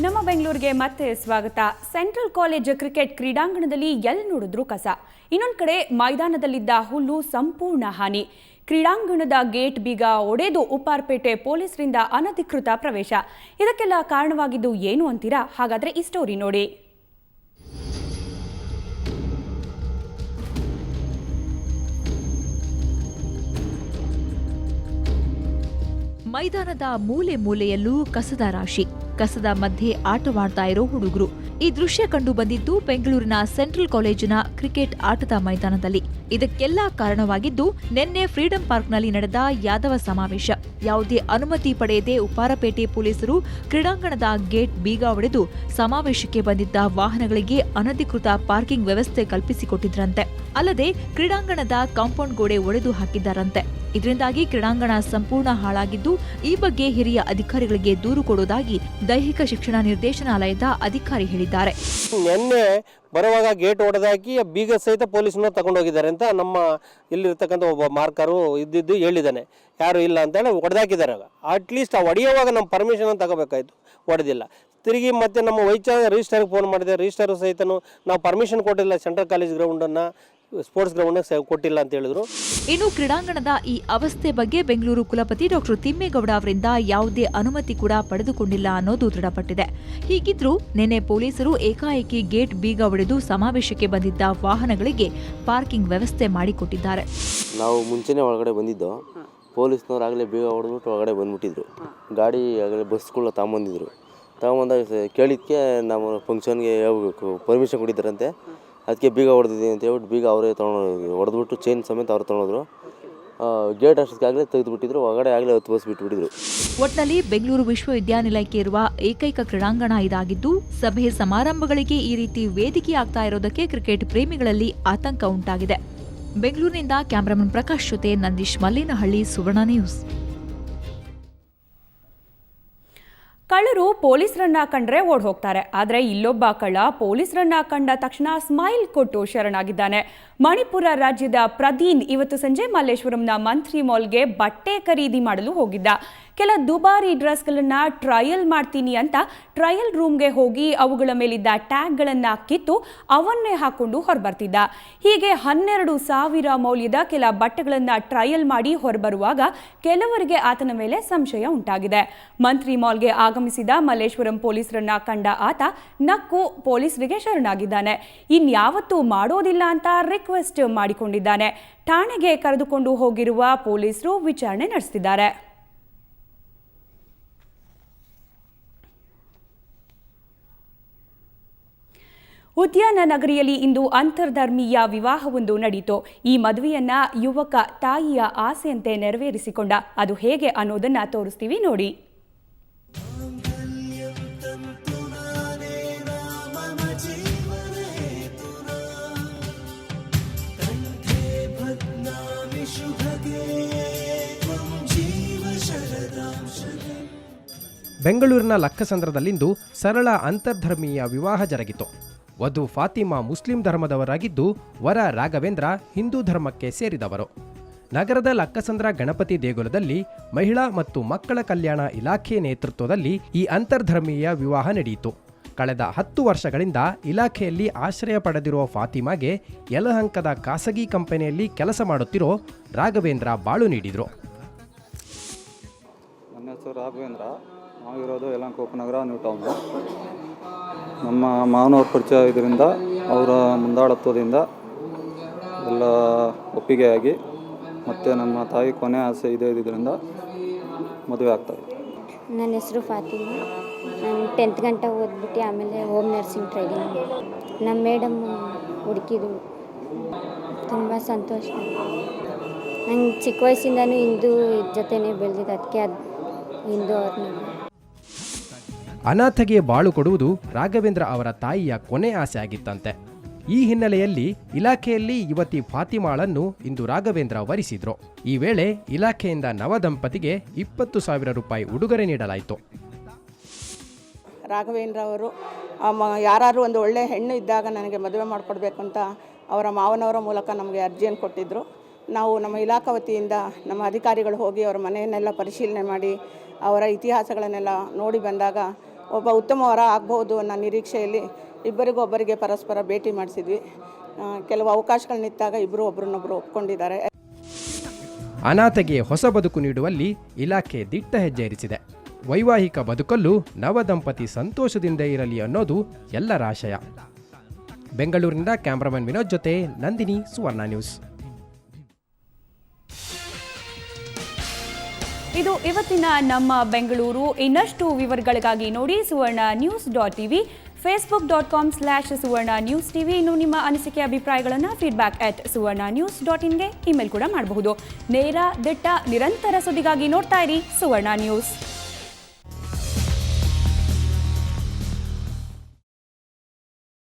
ನಮ್ಮ ಬೆಂಗಳೂರಿಗೆ ಮತ್ತೆ ಸ್ವಾಗತ. ಸೆಂಟ್ರಲ್ ಕಾಲೇಜ್ ಕ್ರಿಕೆಟ್ ಕ್ರೀಡಾಂಗಣದಲ್ಲಿ ಎಲ್ಲಿ ನೋಡಿದ್ರೂ ಕಸ. ಇನ್ನೊಂದು ಕಡೆ ಮೈದಾನದಲ್ಲಿದ್ದ ಹುಲ್ಲು ಸಂಪೂರ್ಣ ಹಾನಿ. ಕ್ರೀಡಾಂಗಣದ ಗೇಟ್ ಬೀಗ ಒಡೆದು ಉಪ್ಪಾರಪೇಟೆ ಪೊಲೀಸರಿಂದ ಅನಧಿಕೃತ ಪ್ರವೇಶ. ಇದಕ್ಕೆಲ್ಲ ಕಾರಣವಾಗಿದ್ದು ಏನು ಅಂತೀರಾ? ಹಾಗಾದ್ರೆ ಈ ಸ್ಟೋರಿ ನೋಡಿ. ಮೈದಾನದ ಮೂಲೆ ಮೂಲೆಯಲ್ಲೂ ಕಸದ ರಾಶಿ, ಕಸದ ಮಧ್ಯೆ ಆಟವಾಡ್ತಾ ಇರೋ ಹುಡುಗರು. ಈ ದೃಶ್ಯ ಕಂಡು ಬಂದಿದ್ದು ಬೆಂಗಳೂರಿನ ಸೆಂಟ್ರಲ್ ಕಾಲೇಜಿನ ಕ್ರಿಕೆಟ್ ಆಟದ ಮೈದಾನದಲ್ಲಿ. ಇದಕ್ಕೆಲ್ಲ ಕಾರಣವಾಗಿದ್ದು ನಿನ್ನೆ ಫ್ರೀಡಂ ಪಾರ್ಕ್ನಲ್ಲಿ ನಡೆದ ಯಾದವ ಸಮಾವೇಶ. ಯಾವುದೇ ಅನುಮತಿ ಪಡೆಯದೆ ಉಪ್ಪಾರಪೇಟೆ ಪೊಲೀಸರು ಕ್ರೀಡಾಂಗಣದ ಗೇಟ್ ಬೀಗ ಒಡೆದು ಸಮಾವೇಶಕ್ಕೆ ಬಂದಿದ್ದ ವಾಹನಗಳಿಗೆ ಅನಧಿಕೃತ ಪಾರ್ಕಿಂಗ್ ವ್ಯವಸ್ಥೆ ಕಲ್ಪಿಸಿಕೊಟ್ಟಿದ್ರಂತೆ. ಅಲ್ಲದೆ ಕ್ರೀಡಾಂಗಣದ ಕಾಂಪೌಂಡ್ ಗೋಡೆ ಒಡೆದು ಹಾಕಿದ್ದಾರಂತೆ. ಇದರಿಂದಾಗಿ ಕ್ರೀಡಾಂಗಣ ಸಂಪೂರ್ಣ ಹಾಳಾಗಿದ್ದು, ಈ ಬಗ್ಗೆ ಹಿರಿಯ ಅಧಿಕಾರಿಗಳಿಗೆ ದೂರು ಕೊಡುವುದಾಗಿ ದೈಹಿಕ ಶಿಕ್ಷಣ ನಿರ್ದೇಶನಾಲಯದ ಅಧಿಕಾರಿ ಹೇಳಿದ್ದಾರೆ. ನಿನ್ನೆ ಬರುವಾಗ ಗೇಟ್ ಒಡೆದಾಕಿ ಬೀಗ ಸಹಿತ ಪೊಲೀಸನ್ನ ತಗೊಂಡೋಗಿದ್ದಾರೆ ಅಂತ ನಮ್ಮ ಇಲ್ಲಿರ್ತಕ್ಕಂಥ ಒಬ್ಬ ಮಾರ್ಕರು ಇದ್ದಿದ್ದು ಹೇಳಿದ್ದಾನೆ. ಯಾರು ಇಲ್ಲ ಅಂತೇಳಿ ಒಡೆದಾಕಿದ್ದಾರೆ. ಅಟ್ಲೀಸ್ಟ್ ಆ ಒಡೆಯುವಾಗ ನಮ್ಮ ಪರ್ಮಿಷನ್ ತಗೋಬೇಕಾಯ್ತು, ಒಡೆದಿಲ್ಲ. ತಿರುಗಿ ಮತ್ತೆ ನಮ್ಮ ರಿಜಿಸ್ಟರ್ಗೆ ಫೋನ್ ಮಾಡಿದೆ. ರಿಜಿಸ್ಟರ್ ಸಹಿತನು ನಾವು ಪರ್ಮಿಷನ್ ಕೊಟ್ಟಿಲ್ಲ, ಸೆಂಟ್ರಲ್ ಕಾಲೇಜ್ ಗ್ರೌಂಡನ್ನು ಸ್ಪೋರ್ಟ್ಸ್ ಗ್ರೌಂಡ್ ಕೊಟ್ಟಿಲ್ಲ ಅಂತ ಹೇಳಿದ್ರು. ಇನ್ನು ಕ್ರೀಡಾಂಗಣದ ಈ ಅವಸ್ಥೆ ಬಗ್ಗೆ ಬೆಂಗಳೂರು ಕುಲಪತಿ ಡಾಕ್ಟರ್ ತಿಮ್ಮೇಗೌಡ ಅವರಿಂದ ಯಾವುದೇ ಅನುಮತಿ ಕೂಡ ಪಡೆದುಕೊಂಡಿಲ್ಲ ಅನ್ನೋದು ದೃಢಪಟ್ಟಿದೆ. ಹೀಗಿದ್ರೂ ನಿನ್ನೆ ಪೊಲೀಸರು ಏಕಾಏಕಿ ಗೇಟ್ ಬೀಗ ಒಡೆದು ಸಮಾವೇಶಕ್ಕೆ ಬಂದಿದ್ದ ವಾಹನಗಳಿಗೆ ಪಾರ್ಕಿಂಗ್ ವ್ಯವಸ್ಥೆ ಮಾಡಿಕೊಟ್ಟಿದ್ದಾರೆ. ನಾವು ಮುಂಚೆನೇ ಒಳಗಡೆ ಬಂದಿದ್ದು, ಪೊಲೀಸ್ನವ್ರು ಆಗಲೇ ಬೀಗ ಹೊಡೆದ್ಬಿಟ್ಟು ಒಳಗಡೆ ಬಂದ್ಬಿಟ್ಟಿದ್ರು. ಗಾಡಿ ಆಗಲೇ ಬಸ್ಗಳು ತಗೊಂಬಂದಿದ್ರು. ತಗೊಂಬಂದಾಗ ಕೇಳಿದ್ದಕ್ಕೆ ನಾವು ಫಂಕ್ಷನ್ಗೆ ಪರ್ಮಿಷನ್ ಕೊಟ್ಟಿದ್ದಾರಂತೆ, ಅದಕ್ಕೆ ಬೀಗ ಹೊಡೆದಿದ್ದೀವಿ ಅಂತ ಹೇಳ್ಬಿಟ್ಟು ಬೀಗ ಅವರೇ ತೊಗೊಂಡು ಹೊಡೆದ್ಬಿಟ್ಟು ಚೈನ್ ಸಮೇತ ಅವ್ರು ತೊಗೊಂಡ್ರು. ಗೇಟ್ ಅಷ್ಟೊತ್ತಿಗಾಗಲೇ ತೆಗೆದುಬಿಟ್ಟಿದ್ರು, ಒಳಗಡೆ ಆಗಲೇ ಹತ್ತು ಬಸ್ ಬಿಟ್ಬಿಟ್ಟಿದ್ರು. ಒಟ್ನಲ್ಲಿ ಬೆಂಗಳೂರು ವಿಶ್ವವಿದ್ಯಾನಿಲಯಕ್ಕೆ ಇರುವ ಏಕೈಕ ಕ್ರೀಡಾಂಗಣ ಇದಾಗಿದ್ದು, ಸಭೆ ಸಮಾರಂಭಗಳಿಗೆ ಈ ರೀತಿ ವೇದಿಕೆ ಆಗ್ತಾ ಇರೋದಕ್ಕೆ ಕ್ರಿಕೆಟ್ ಪ್ರೇಮಿಗಳಲ್ಲಿ ಆತಂಕ ಉಂಟಾಗಿದೆ. ಬೆಂಗಳೂರಿನಿಂದ ಕ್ಯಾಮರಾಮನ್ ಪ್ರಕಾಶ್ ಜೊತೆ ನಂದೀಶ್ ಮಲ್ಲೇನಹಳ್ಳಿ, ಸುವರ್ಣ ನ್ಯೂಸ್. ಕಳ್ಳರು ಪೊಲೀಸರನ್ನ ಕಂಡ್ರೆ ಓಡ್ ಹೋಗ್ತಾರೆ. ಆದರೆ ಇಲ್ಲೊಬ್ಬ ಕಳ್ಳ ಪೊಲೀಸರನ್ನ ಕಂಡ ತಕ್ಷಣ ಸ್ಮೈಲ್ ಕೊಟ್ಟು ಶರಣಾಗಿದ್ದಾನೆ. ಮಣಿಪುರ ರಾಜ್ಯದ ಪ್ರದೀನ್ ಇವತ್ತು ಸಂಜೆ ಮಲ್ಲೇಶ್ವರಂನ ಮಂತ್ರಿ ಮಾಲ್ಗೆ ಬಟ್ಟೆ ಖರೀದಿ ಮಾಡಲು ಹೋಗಿದ್ದ. ಕೆಲ ದುಬಾರಿ ಡ್ರೆಸ್ಗಳನ್ನ ಟ್ರಯಲ್ ಮಾಡ್ತೀನಿ ಅಂತ ಟ್ರಯಲ್ ರೂಮ್ಗೆ ಹೋಗಿ ಅವುಗಳ ಮೇಲಿದ್ದ ಟ್ಯಾಗ್ಗಳನ್ನ ಕಿತ್ತು ಅವನ್ನೇ ಹಾಕೊಂಡು ಹೊರಬರ್ತಿದ್ದ. ಹೀಗೆ 12,000 ಮೌಲ್ಯದ ಕೆಲ ಬಟ್ಟೆಗಳನ್ನ ಟ್ರಯಲ್ ಮಾಡಿ ಹೊರಬರುವಾಗ ಕೆಲವರಿಗೆ ಆತನ ಮೇಲೆ ಸಂಶಯ ಉಂಟಾಗಿದೆ. ಮಂತ್ರಿ ಮಾಲ್ಗೆ ಆಗಮಿಸಿದ ಮಲ್ಲೇಶ್ವರಂ ಪೊಲೀಸರನ್ನ ಕಂಡ ಆತ ನಕ್ಕು ಪೊಲೀಸರಿಗೆ ಶರಣಾಗಿದ್ದಾನೆ. ಇನ್ಯಾವತ್ತೂ ಮಾಡೋದಿಲ್ಲ ಅಂತ ರಿಕ್ವೆಸ್ಟ್ ಮಾಡಿಕೊಂಡಿದ್ದಾನೆ. ಠಾಣೆಗೆ ಕರೆದುಕೊಂಡು ಹೋಗಿರುವ ಪೊಲೀಸರು ವಿಚಾರಣೆ ನಡೆಸುತ್ತಿದ್ದಾರೆ. ಉದ್ಯಾನ ನಗರಿಯಲ್ಲಿ ಇಂದು ಅಂತರ್ಧರ್ಮೀಯ ವಿವಾಹವೊಂದು ನಡೆಯಿತು. ಈ ಮದುವೆಯನ್ನ ಯುವಕ ತಾಯಿಯ ಆಸೆಯಂತೆ ನೆರವೇರಿಸಿಕೊಂಡ. ಅದು ಹೇಗೆ ಅನ್ನೋದನ್ನ ತೋರಿಸ್ತೀವಿ ನೋಡಿ. ಬೆಂಗಳೂರಿನ ಲಕ್ಕಸಂದ್ರದಲ್ಲಿಂದು ಸರಳ ಅಂತರ್ಧರ್ಮೀಯ ವಿವಾಹ ಜರುಗಿತು. ವಧು ಫಾತಿಮಾ ಮುಸ್ಲಿಂ ಧರ್ಮದವರಾಗಿದ್ದು, ವರ ರಾಘವೇಂದ್ರ ಹಿಂದೂ ಧರ್ಮಕ್ಕೆ ಸೇರಿದವರು. ನಗರದ ಲಕ್ಕಸಂದ್ರ ಗಣಪತಿ ದೇಗುಲದಲ್ಲಿ ಮಹಿಳಾ ಮತ್ತು ಮಕ್ಕಳ ಕಲ್ಯಾಣ ಇಲಾಖೆ ನೇತೃತ್ವದಲ್ಲಿ ಈ ಅಂತರ್ಧರ್ಮೀಯ ವಿವಾಹ ನಡೆಯಿತು. ಕಳೆದ 10 ವರ್ಷಗಳಿಂದ ಇಲಾಖೆಯಲ್ಲಿ ಆಶ್ರಯ ಪಡೆದಿರುವ ಫಾತಿಮಾಗೆ ಯಲಹಂಕದ ಖಾಸಗಿ ಕಂಪನಿಯಲ್ಲಿ ಕೆಲಸ ಮಾಡುತ್ತಿರೋ ರಾಘವೇಂದ್ರ ಬಾಳು ನೀಡಿದರು. ನನ್ನ ಹೆಸರು ರಾಘವೇಂದ್ರ, ನಾವಿರೋದು ಯಲಹಂಕ ಉಪನಗರ ನ್ಯೂ ಟೌನ್. ನಮ್ಮ ಮಾವನವ್ರ ಪರಿಚಯ ಇದರಿಂದ, ಅವರ ಮುಂದಾಳತ್ವದಿಂದ ಎಲ್ಲ ಒಪ್ಪಿಗೆಯಾಗಿ ಮತ್ತು ನಮ್ಮ ತಾಯಿ ಕೊನೆ ಆಸೆ ಇದೆ ಇದರಿಂದ ಮದುವೆ ಆಗ್ತದೆ. ನನ್ನ ಹೆಸರು ಫಾತಿಮಾ. ನಾನು 10th ಗಂಟೆ ಓದ್ಬಿಟ್ಟು ಆಮೇಲೆ ಹೋಮ್ ನರ್ಸಿಂಗ್ ಟ್ರೈನಿಂಗ್ ನಮ್ಮ ಮೇಡಮ್ ಹುಡುಕಿದ್ರು. ತುಂಬ ಸಂತೋಷ. ನಂಗೆ ಚಿಕ್ಕ ವಯಸ್ಸಿಂದನೂ ಹಿಂದೂ ಜೊತೆನೇ ಬೆಳೆದಿದ್ದು, ಅದಕ್ಕೆ ಅದು ಹಿಂದೂ ಅವ್ರನ್ನ. ಅನಾಥಗೆ ಬಾಳು ಕೊಡುವುದು ರಾಘವೇಂದ್ರ ಅವರ ತಾಯಿಯ ಕೊನೆ ಆಸೆ ಆಗಿತ್ತಂತೆ. ಈ ಹಿನ್ನೆಲೆಯಲ್ಲಿ ಇಲಾಖೆಯಲ್ಲಿ ಯುವತಿ ಫಾತಿಮಾಳನ್ನು ಇಂದು ರಾಘವೇಂದ್ರ ವರಿಸಿದ್ರು. ಈ ವೇಳೆ ಇಲಾಖೆಯಿಂದ ನವದಂಪತಿಗೆ 20,000 ರೂಪಾಯಿ ಉಡುಗೊರೆ ನೀಡಲಾಯಿತು. ರಾಘವೇಂದ್ರ ಅವರು ಯಾರು ಒಂದು ಒಳ್ಳೆಯ ಹೆಣ್ಣು ಇದ್ದಾಗ ನನಗೆ ಮದುವೆ ಮಾಡಿಕೊಡ್ಬೇಕು ಅಂತ ಅವರ ಮಾವನವರ ಮೂಲಕ ನಮಗೆ ಅರ್ಜಿಯನ್ನು ಕೊಟ್ಟಿದ್ದರು. ನಾವು ನಮ್ಮ ಇಲಾಖಾ ವತಿಯಿಂದ ನಮ್ಮ ಅಧಿಕಾರಿಗಳು ಹೋಗಿ ಅವರ ಮನೆಯನ್ನೆಲ್ಲ ಪರಿಶೀಲನೆ ಮಾಡಿ ಅವರ ಇತಿಹಾಸಗಳನ್ನೆಲ್ಲ ನೋಡಿ ಬಂದಾಗ ಒಬ್ಬ ಉತ್ತಮ ವರ ಆಗ್ಬೋದು ಅನ್ನೋ ನಿರೀಕ್ಷೆಯಲ್ಲಿ ಒಬ್ಬರಿಗೆ ಪರಸ್ಪರ ಭೇಟಿ ಮಾಡಿಸಿದ್ವಿ. ಕೆಲವು ಅವಕಾಶಗಳನ್ನಿದ್ದಾಗ ಇಬ್ಬರು ಒಬ್ರನ್ನೊಬ್ಬರು ಒಪ್ಕೊಂಡಿದ್ದಾರೆ. ಅನಾಥೆಗೆ ಹೊಸ ಬದುಕು ನೀಡುವಲ್ಲಿ ಇಲಾಖೆ ದಿಟ್ಟ ಹೆಜ್ಜೆ ಇರಿಸಿದೆ. ವೈವಾಹಿಕ ಬದುಕಲ್ಲೂ ನವದಂಪತಿ ಸಂತೋಷದಿಂದ ಇರಲಿ ಅನ್ನೋದು ಎಲ್ಲರ ಆಶಯ. ಬೆಂಗಳೂರಿನಿಂದ ಕ್ಯಾಮ್ರಾಮನ್ ವಿನೋದ್ ಜೊತೆ ನಂದಿನಿ, ಸುವರ್ಣ ನ್ಯೂಸ್. ಇದು ಇವತ್ತಿನ ನಮ್ಮ ಬೆಂಗಳೂರು. ಇನ್ನಷ್ಟು ವಿವರಗಳಿಗಾಗಿ ನೋಡಿ suvarnanews.tv, facebook.com/suvarna news tv. ಇನ್ನು ನಿಮ್ಮ ಅನಿಸಿಕೆ ಅಭಿಪ್ರಾಯಗಳನ್ನು feedback@suvarnanews.in ಗೆ ಇಮೇಲ್ ಕೂಡ ಮಾಡಬಹುದು. ನೇರ, ದಿಟ್ಟ, ನಿರಂತರ ಸುದ್ದಿಗಾಗಿ ನೋಡ್ತಾ ಇರಿ ಸುವರ್ಣ ನ್ಯೂಸ್.